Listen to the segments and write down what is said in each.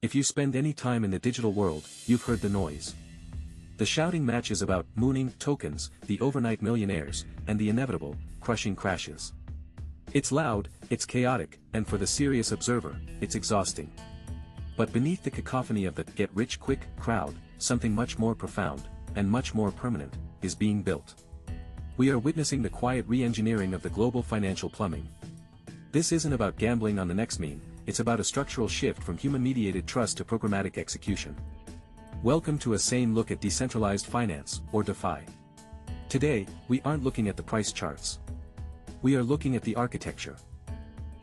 If you spend any time in the digital world, you've heard the noise. The shouting matches about mooning tokens, the overnight millionaires, and the inevitable, crushing crashes. It's loud, it's chaotic, and for the serious observer, it's exhausting. But beneath the cacophony of the get-rich-quick crowd, something much more profound, and much more permanent, is being built. We are witnessing the quiet re-engineering of the global financial plumbing. This isn't about gambling on the next meme, it's about a structural shift from human-mediated trust to programmatic execution. Welcome to a sane look at decentralized finance, or DeFi. Today, we aren't looking at the price charts. We are looking at the architecture.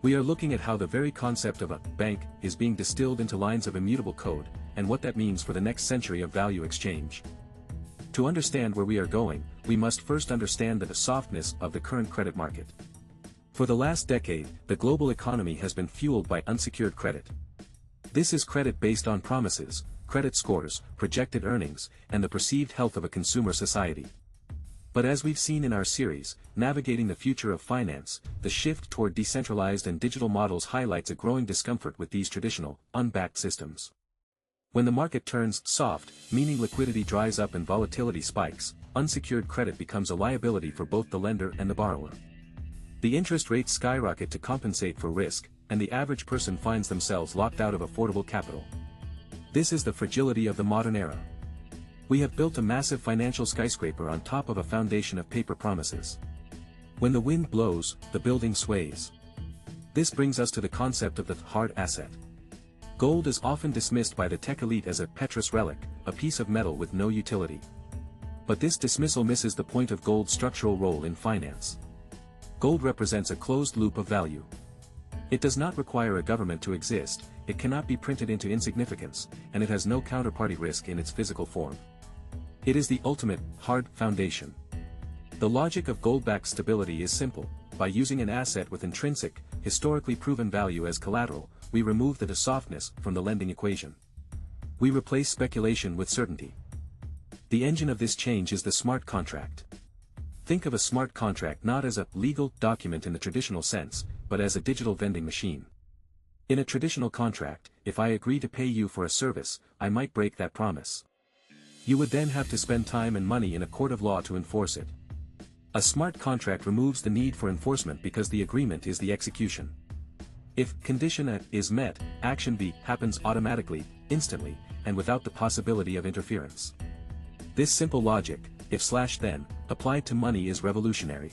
We are looking at how the very concept of a bank is being distilled into lines of immutable code, and what that means for the next century of value exchange. To understand where we are going, we must first understand the softness of the current credit market. For the last decade, the global economy has been fueled by unsecured credit. This is credit based on promises, credit scores, projected earnings, and the perceived health of a consumer society. But as we've seen in our series, Navigating the Future of Finance, the shift toward decentralized and digital models highlights a growing discomfort with these traditional, unbacked systems. When the market turns soft, meaning liquidity dries up and volatility spikes, unsecured credit becomes a liability for both the lender and the borrower. The interest rates skyrocket to compensate for risk, and the average person finds themselves locked out of affordable capital. This is the fragility of the modern era. We have built a massive financial skyscraper on top of a foundation of paper promises. When the wind blows, the building sways. This brings us to the concept of the hard asset. Gold is often dismissed by the tech elite as a precious relic, a piece of metal with no utility. But this dismissal misses the point of gold's structural role in finance. Gold represents a closed loop of value. It does not require a government to exist, it cannot be printed into insignificance, and it has no counterparty risk in its physical form. It is the ultimate, hard foundation. The logic of gold-backed stability is simple. By using an asset with intrinsic, historically proven value as collateral, we remove the softness from the lending equation. We replace speculation with certainty. The engine of this change is the smart contract. Think of a smart contract not as a legal document in the traditional sense, but as a digital vending machine. In a traditional contract, if I agree to pay you for a service, I might break that promise. You would then have to spend time and money in a court of law to enforce it. A smart contract removes the need for enforcement because the agreement is the execution. If condition A is met, action B happens automatically, instantly, and without the possibility of interference. This simple logic, if/then, applied to money is revolutionary.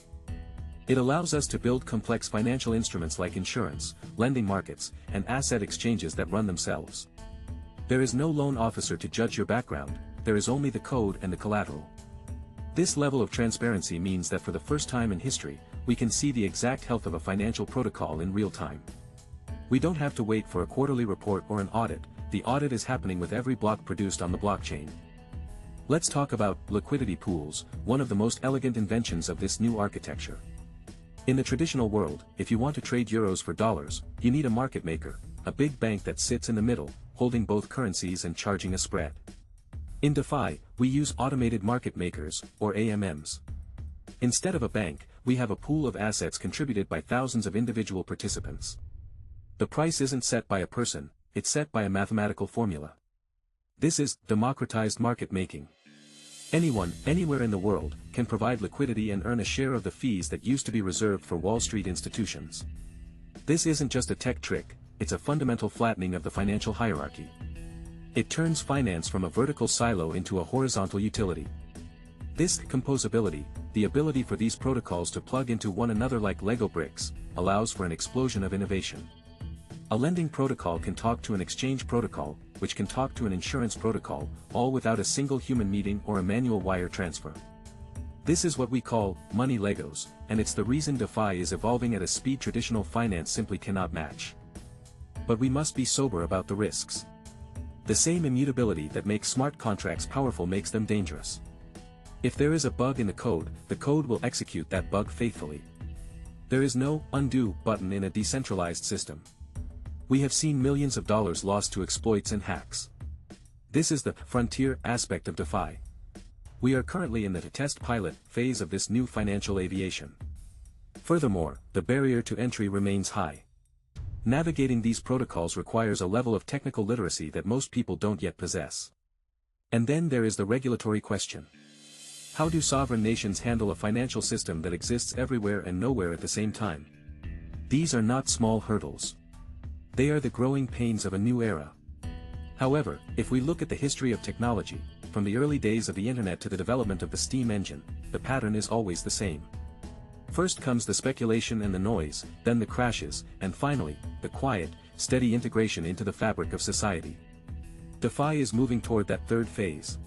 It allows us to build complex financial instruments like insurance, lending markets, and asset exchanges that run themselves. There is no loan officer to judge your background, there is only the code and the collateral. This level of transparency means that for the first time in history, we can see the exact health of a financial protocol in real time. We don't have to wait for a quarterly report or an audit, the audit is happening with every block produced on the blockchain. Let's talk about liquidity pools, one of the most elegant inventions of this new architecture. In the traditional world, if you want to trade euros for dollars, you need a market maker, a big bank that sits in the middle, holding both currencies and charging a spread. In DeFi, we use automated market makers, or AMMs. Instead of a bank, we have a pool of assets contributed by thousands of individual participants. The price isn't set by a person, it's set by a mathematical formula. This is democratized market making. Anyone, anywhere in the world, can provide liquidity and earn a share of the fees that used to be reserved for Wall Street institutions. This isn't just a tech trick, it's a fundamental flattening of the financial hierarchy. It turns finance from a vertical silo into a horizontal utility. This composability, the ability for these protocols to plug into one another like Lego bricks, allows for an explosion of innovation. A lending protocol can talk to an exchange protocol, which can talk to an insurance protocol, all without a single human meeting or a manual wire transfer. This is what we call money Legos, and it's the reason DeFi is evolving at a speed traditional finance simply cannot match. But we must be sober about the risks. The same immutability that makes smart contracts powerful makes them dangerous. If there is a bug in the code will execute that bug faithfully. There is no undo button in a decentralized system. We have seen millions of dollars lost to exploits and hacks. This is the frontier aspect of DeFi. We are currently in the test pilot phase of this new financial aviation. Furthermore, the barrier to entry remains high. Navigating these protocols requires a level of technical literacy that most people don't yet possess. And then there is the regulatory question. How do sovereign nations handle a financial system that exists everywhere and nowhere at the same time? These are not small hurdles. They are the growing pains of a new era. However, if we look at the history of technology, from the early days of the internet to the development of the steam engine, the pattern is always the same. First comes the speculation and the noise, then the crashes, and finally, the quiet, steady integration into the fabric of society. DeFi is moving toward that third phase.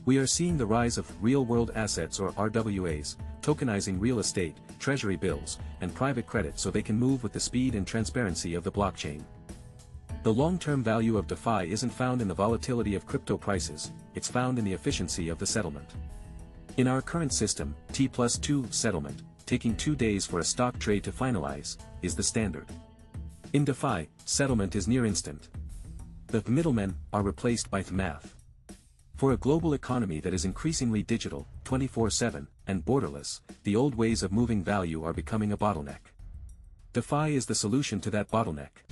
We are seeing the rise of real-world assets or RWAs, tokenizing real estate, treasury bills, and private credit so they can move with the speed and transparency of the blockchain. The long-term value of DeFi isn't found in the volatility of crypto prices, it's found in the efficiency of the settlement. In our current system, T+2 settlement, taking 2 days for a stock trade to finalize, is the standard. In DeFi, settlement is near instant. The middlemen are replaced by the math. For a global economy that is increasingly digital, 24/7, and borderless, the old ways of moving value are becoming a bottleneck. DeFi is the solution to that bottleneck.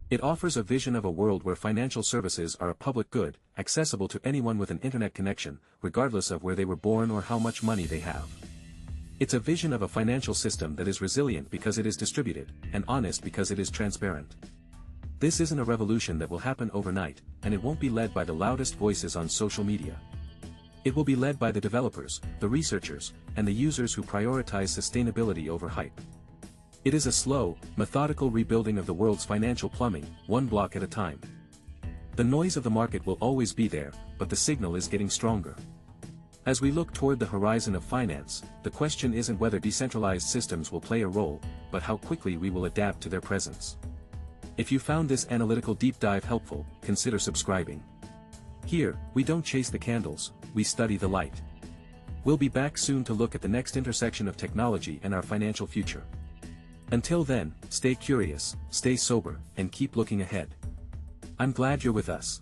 It offers a vision of a world where financial services are a public good, accessible to anyone with an internet connection, regardless of where they were born or how much money they have. It's a vision of a financial system that is resilient because it is distributed, and honest because it is transparent. This isn't a revolution that will happen overnight, and it won't be led by the loudest voices on social media. It will be led by the developers, the researchers, and the users who prioritize sustainability over hype. It is a slow, methodical rebuilding of the world's financial plumbing, one block at a time. The noise of the market will always be there, but the signal is getting stronger. As we look toward the horizon of finance, the question isn't whether decentralized systems will play a role, but how quickly we will adapt to their presence. If you found this analytical deep dive helpful, consider subscribing. Here, we don't chase the candles, we study the light. We'll be back soon to look at the next intersection of technology and our financial future. Until then, stay curious, stay sober, and keep looking ahead. I'm glad you're with us.